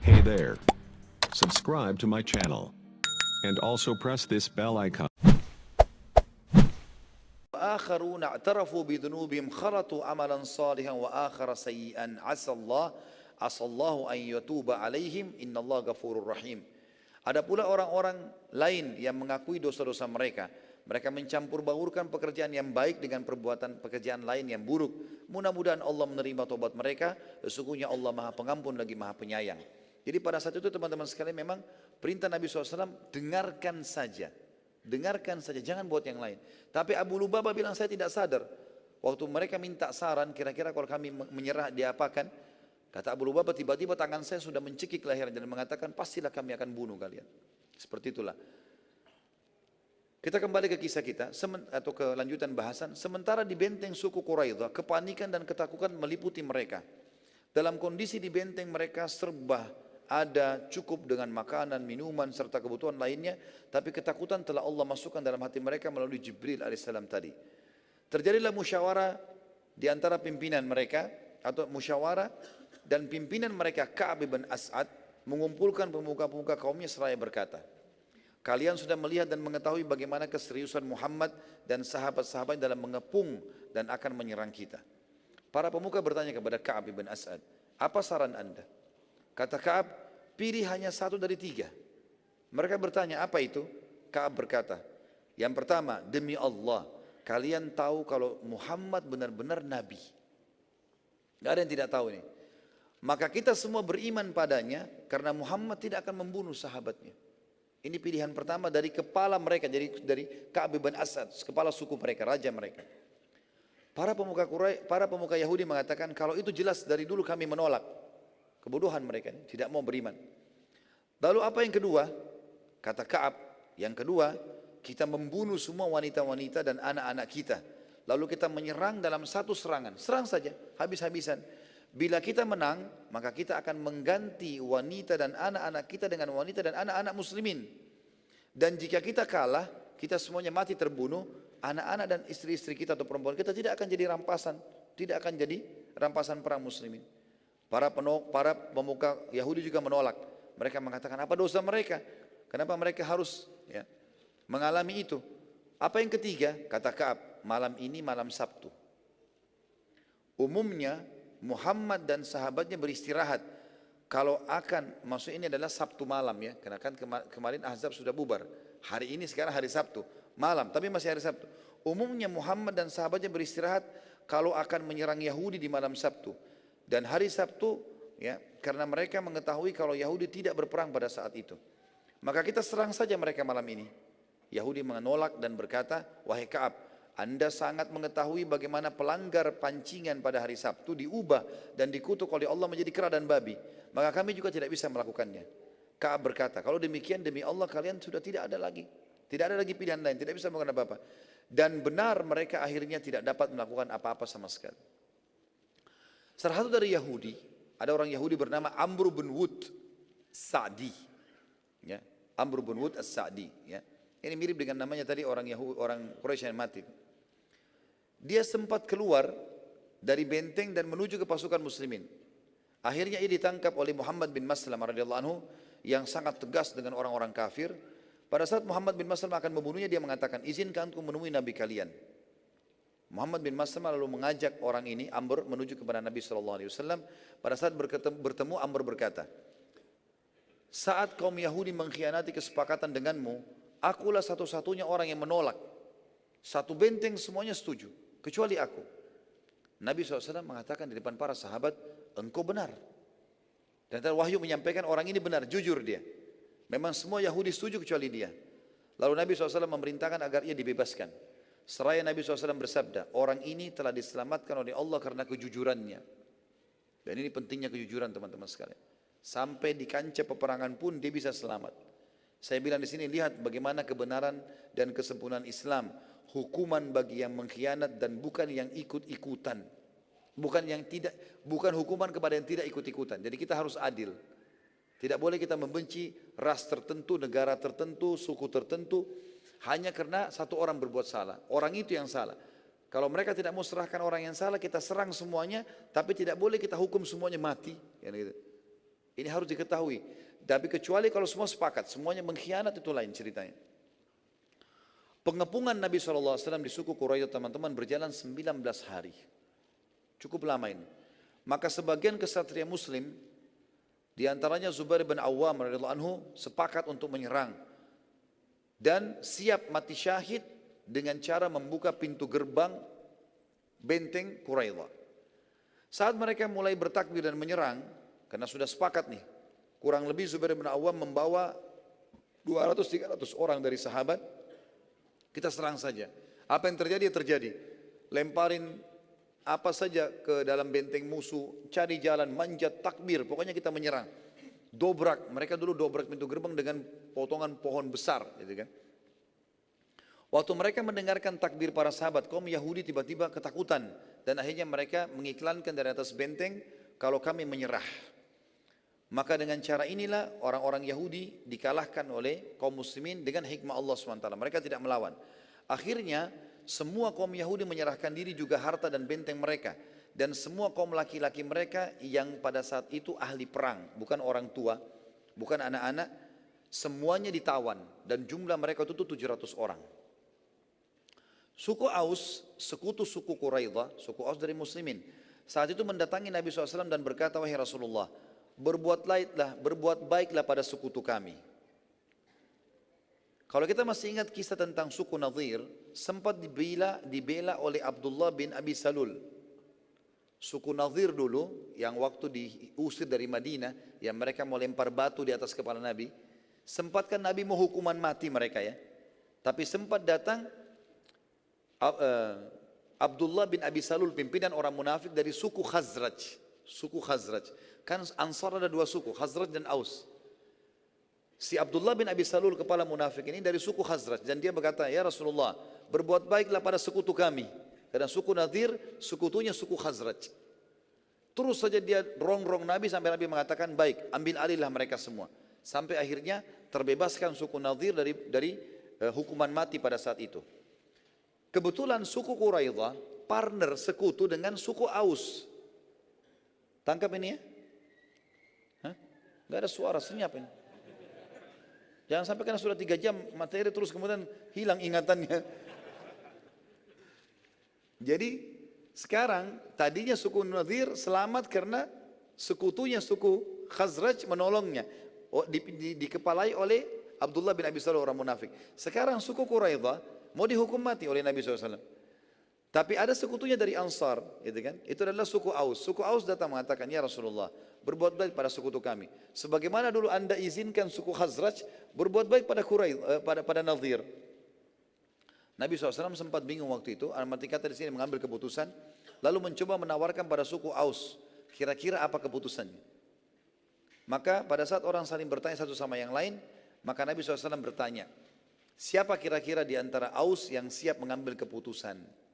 Hey there. Subscribe to my channel. And also press this bell icon. وآخرون اعترفوا بذنوبهم خلطوا عملا صالحا وآخر سيئا عسى الله أن يتوب عليهم إن الله غفور رحيم. Ada pula orang-orang lain yang mengakui dosa-dosa mereka. Mereka mencampur baurkan pekerjaan yang baik dengan perbuatan pekerjaan lain yang buruk. Mudah-mudahan Allah menerima tobat mereka. Sesungguhnya Allah Maha Pengampun lagi Maha Penyayang. Jadi pada saat itu teman-teman sekalian memang perintah Nabi SAW dengarkan saja. Dengarkan saja, jangan buat yang lain. Tapi Abu Lubabah bilang saya tidak sadar. Waktu mereka minta saran, kira-kira kalau kami menyerah diapakan? Kata Abu Lubabah, tiba-tiba tangan saya sudah mencekik leher dan mengatakan pastilah kami akan bunuh kalian. Seperti itulah. Kita kembali ke kisah kita atau ke lanjutan bahasan. Sementara di benteng suku Quraidah, kepanikan dan ketakutan meliputi mereka. Dalam kondisi di benteng mereka serba ada cukup dengan makanan, minuman serta kebutuhan lainnya, tapi ketakutan telah Allah masukkan dalam hati mereka melalui Jibril alaihissalam tadi. Terjadilah musyawarah di antara pimpinan mereka atau musyawarah dan pimpinan mereka Ka'ab bin As'ad mengumpulkan pemuka-pemuka kaumnya seraya berkata, kalian sudah melihat dan mengetahui bagaimana keseriusan Muhammad dan sahabat-sahabat dalam mengepung dan akan menyerang kita. Para pemuka bertanya kepada Ka'ab bin As'ad, apa saran anda? Kata Ka'ab, pilih hanya satu dari tiga. Mereka bertanya, apa itu? Ka'ab berkata, yang pertama, demi Allah, kalian tahu kalau Muhammad benar-benar Nabi. Tidak ada yang tidak tahu ini. Maka kita semua beriman padanya, karena Muhammad tidak akan membunuh sahabatnya. Ini pilihan pertama dari kepala mereka, dari Ka'ab bin As'ad, kepala suku mereka, raja mereka. Para pemuka Yahudi mengatakan, kalau itu jelas dari dulu kami menolak. Kebodohan mereka, tidak mau beriman. Lalu apa yang kedua? Kata Ka'ab, yang kedua, kita membunuh semua wanita-wanita dan anak-anak kita. Lalu kita menyerang dalam satu serangan. Serang saja, habis-habisan. Bila kita menang, maka kita akan mengganti wanita dan anak-anak kita dengan wanita dan anak-anak muslimin. Dan jika kita kalah, kita semuanya mati terbunuh, anak-anak dan istri-istri kita atau perempuan kita tidak akan jadi rampasan. Tidak akan jadi rampasan perang muslimin. Para pemuka Yahudi juga menolak. Mereka mengatakan, apa dosa mereka? Kenapa mereka harus mengalami itu? Apa yang ketiga? Kata Ka'ab, malam ini malam Sabtu. Umumnya Muhammad dan sahabatnya beristirahat. Kalau akan, maksud ini adalah Sabtu malam ya. Karena kan kemarin Ahzab sudah bubar. Hari ini sekarang hari Sabtu. Malam, tapi masih hari Sabtu. Umumnya Muhammad dan sahabatnya beristirahat kalau akan menyerang Yahudi di malam Sabtu. Dan hari Sabtu, ya, karena mereka mengetahui kalau Yahudi tidak berperang pada saat itu. Maka kita serang saja mereka malam ini. Yahudi menolak dan berkata, wahai Ka'ab, Anda sangat mengetahui bagaimana pelanggar pancingan pada hari Sabtu diubah dan dikutuk oleh Allah menjadi kera dan babi. Maka kami juga tidak bisa melakukannya. Ka'ab berkata, kalau demikian demi Allah kalian sudah tidak ada lagi. Tidak ada lagi pilihan lain, tidak bisa melakukan apa-apa. Dan benar mereka akhirnya tidak dapat melakukan apa-apa sama sekali. Salah satu dari Yahudi, ada orang Yahudi bernama Amr bin Wud Sa'di. Ya, Amr bin Wud As-Sa'di. Ya. Ini mirip dengan namanya tadi orang Quraisy yang mati. Dia sempat keluar dari benteng dan menuju ke pasukan muslimin. Akhirnya ia ditangkap oleh Muhammad bin Maslam radhiyallahu anhu yang sangat tegas dengan orang-orang kafir. Pada saat Muhammad bin Maslam akan membunuhnya, dia mengatakan, izinkan aku menemui Nabi kalian. Muhammad bin Maslam lalu mengajak orang ini, Amr, menuju kepada Nabi SAW. Pada saat bertemu, Amr berkata, saat kaum Yahudi mengkhianati kesepakatan denganmu, akulah satu-satunya orang yang menolak. Satu benteng semuanya setuju, kecuali aku. Nabi SAW mengatakan di depan para sahabat, engkau benar. Dan wahyu menyampaikan orang ini benar, jujur dia. Memang semua Yahudi setuju kecuali dia. Lalu Nabi SAW memerintahkan agar ia dibebaskan. Seraya Nabi SAW bersabda, orang ini telah diselamatkan oleh Allah karena kejujurannya. Dan ini pentingnya kejujuran teman-teman sekalian. Sampai di kancah peperangan pun dia bisa selamat. Saya bilang di sini, lihat bagaimana kebenaran dan kesempurnaan Islam. Hukuman bagi yang mengkhianat dan bukan yang ikut-ikutan. Bukan hukuman kepada yang tidak ikut-ikutan. Jadi kita harus adil. Tidak boleh kita membenci ras tertentu, negara tertentu, suku tertentu. Hanya karena satu orang berbuat salah. Orang itu yang salah. Kalau mereka tidak mau serahkan orang yang salah, kita serang semuanya. Tapi tidak boleh kita hukum semuanya mati. Gitu. Ini harus diketahui. Tapi kecuali kalau semua sepakat, semuanya mengkhianat itu lain ceritanya. Pengepungan Nabi SAW di suku Quraidah teman-teman berjalan 19 hari. Cukup lama ini. Maka sebagian kesatria muslim, di antaranya Zubair bin Awam radhiyallahu anhu sepakat untuk menyerang. Dan siap mati syahid dengan cara membuka pintu gerbang benteng Quraidah. Saat mereka mulai bertakbir dan menyerang, karena sudah sepakat nih, kurang lebih Zubair bin Awam membawa 200-300 orang dari sahabat, kita serang saja. Apa yang terjadi? Terjadi. Lemparin apa saja ke dalam benteng musuh, cari jalan, manjat, takbir, pokoknya kita menyerang. Dobrak, mereka dulu dobrak pintu gerbang dengan potongan pohon besar, gitu kan. Waktu mereka mendengarkan takbir para sahabat, kaum Yahudi tiba-tiba ketakutan dan akhirnya mereka mengiklankan dari atas benteng kalau kami menyerah. Maka dengan cara inilah orang-orang Yahudi dikalahkan oleh kaum muslimin dengan hikmah Allah SWT. Mereka tidak melawan. Akhirnya semua kaum Yahudi menyerahkan diri juga harta dan benteng mereka. Dan semua kaum laki-laki mereka yang pada saat itu ahli perang. Bukan orang tua, bukan anak-anak. Semuanya ditawan dan jumlah mereka itu 700 orang. Suku Aus, sekutu suku Quraidah, suku Aus dari muslimin. Saat itu mendatangi Nabi SAW dan berkata, wahai Rasulullah, berbuat baiklah pada sekutu kami. Kalau kita masih ingat kisah tentang suku Nadir, sempat dibela oleh Abdullah bin Abi Salul. Suku Nadir dulu, yang waktu diusir dari Madinah, yang mereka mau lempar batu di atas kepala Nabi, sempat kan Nabi mau hukuman mati mereka ya. Tapi sempat datang Abdullah bin Abi Salul, pimpinan orang munafik dari suku Khazraj. Suku Khazraj. Kan Ansar ada 2 suku, Khazraj dan Aus. Si Abdullah bin Abi Salul, kepala munafik ini dari suku Khazraj. Dan dia berkata, ya Rasulullah, berbuat baiklah pada sekutu kami. Karena suku Nadir, sekutunya suku Khazraj. Terus saja dia rongrong Nabi sampai Nabi mengatakan, baik, ambil alihlah mereka semua. Sampai akhirnya terbebaskan suku Nadir dari hukuman mati pada saat itu. Kebetulan suku Quraidah partner sekutu dengan suku Aus. Tangkap ini ya? Gak ada suara, senyap ini. Jangan sampai karena sudah 3 jam materi terus kemudian hilang ingatannya. Jadi sekarang tadinya suku Nadir selamat karena sekutunya suku Khazraj menolongnya. Dikepalai oleh Abdullah bin Abi Salul orang munafik. Sekarang suku Quraidah mau dihukum mati oleh Nabi SAW. Tapi ada sekutunya dari Ansar, gitu kan? Itu adalah suku Aus. Suku Aus datang mengatakan, ya Rasulullah, berbuat baik pada sekutu kami. Sebagaimana dulu anda izinkan suku Khazraj berbuat baik pada pada Nadir. Nabi SAW sempat bingung waktu itu. Al-Mati kata di sini mengambil keputusan, lalu mencoba menawarkan pada suku Aus, kira-kira apa keputusannya? Maka pada saat orang saling bertanya satu sama yang lain, maka Nabi SAW bertanya, siapa kira-kira di antara Aus yang siap mengambil keputusan?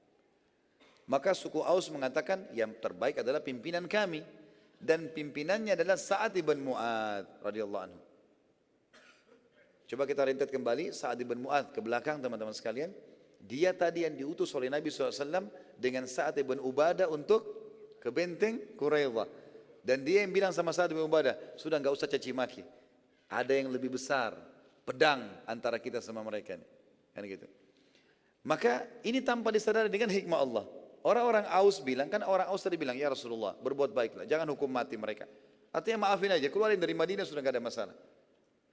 Maka suku Aus mengatakan yang terbaik adalah pimpinan kami. Dan pimpinannya adalah Sa'ad ibn Mu'adz radhiyallahu anhu. Coba kita rentet kembali Sa'ad ibn Mu'adz ke belakang teman-teman sekalian. Dia tadi yang diutus oleh Nabi SAW dengan Sa'ad ibn Ubadah untuk ke benteng Quraidah. Dan dia yang bilang sama Sa'ad ibn Ubadah, sudah enggak usah caci maki. Ada yang lebih besar, pedang antara kita sama mereka. Kan gitu. Maka ini tanpa disadari dengan hikmah Allah. Orang-orang Aus bilang, kan orang Aus tadi bilang, ya Rasulullah, berbuat baiklah, jangan hukum mati mereka. Artinya maafin aja, keluarin dari Madinah sudah tidak ada masalah.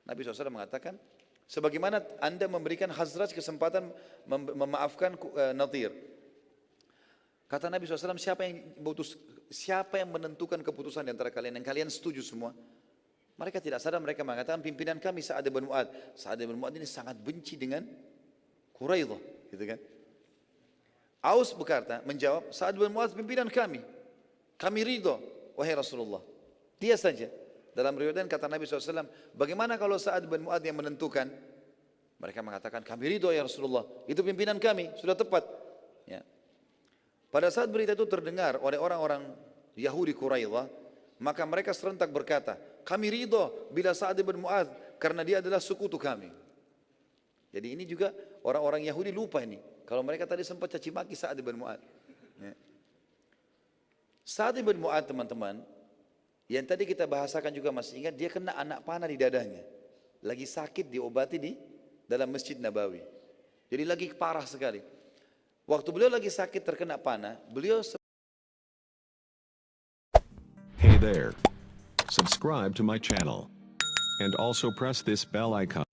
Nabi SAW mengatakan, sebagaimana anda memberikan Khazraj kesempatan memaafkan Nadir. Kata Nabi SAW, siapa yang menentukan keputusan di antara kalian, yang kalian setuju semua? Mereka tidak sadar, mereka mengatakan, pimpinan kami Sa'ad bin Mu'adz. Sa'ad bin Mu'adz ini sangat benci dengan Quraidah, gitu kan? Aus berkata, menjawab, Sa'ad bin Mu'adz pimpinan kami. Kami ridho, wahai Rasulullah. Dia saja. Dalam riwayat kata Nabi SAW, bagaimana kalau Sa'ad bin Mu'adz yang menentukan? Mereka mengatakan, kami ridho ya Rasulullah. Itu pimpinan kami, sudah tepat. Ya. Pada saat berita itu terdengar oleh orang-orang Yahudi Quraidah, maka mereka serentak berkata, kami ridho bila Sa'ad bin Mu'adz, karena dia adalah sekutu kami. Jadi ini juga orang-orang Yahudi lupa ini. Kalau mereka tadi sempat caci maki Sa'ad bin Mu'adz. Ya. Sa'ad bin Mu'adz teman-teman, Yang tadi kita bahasakan juga masih ingat, dia kena anak panah di dadanya. Lagi sakit diobati di dalam Masjid Nabawi. Jadi lagi parah sekali. Waktu beliau lagi sakit terkena panah, beliau Hey there. Subscribe to my channel. And also press this bell icon.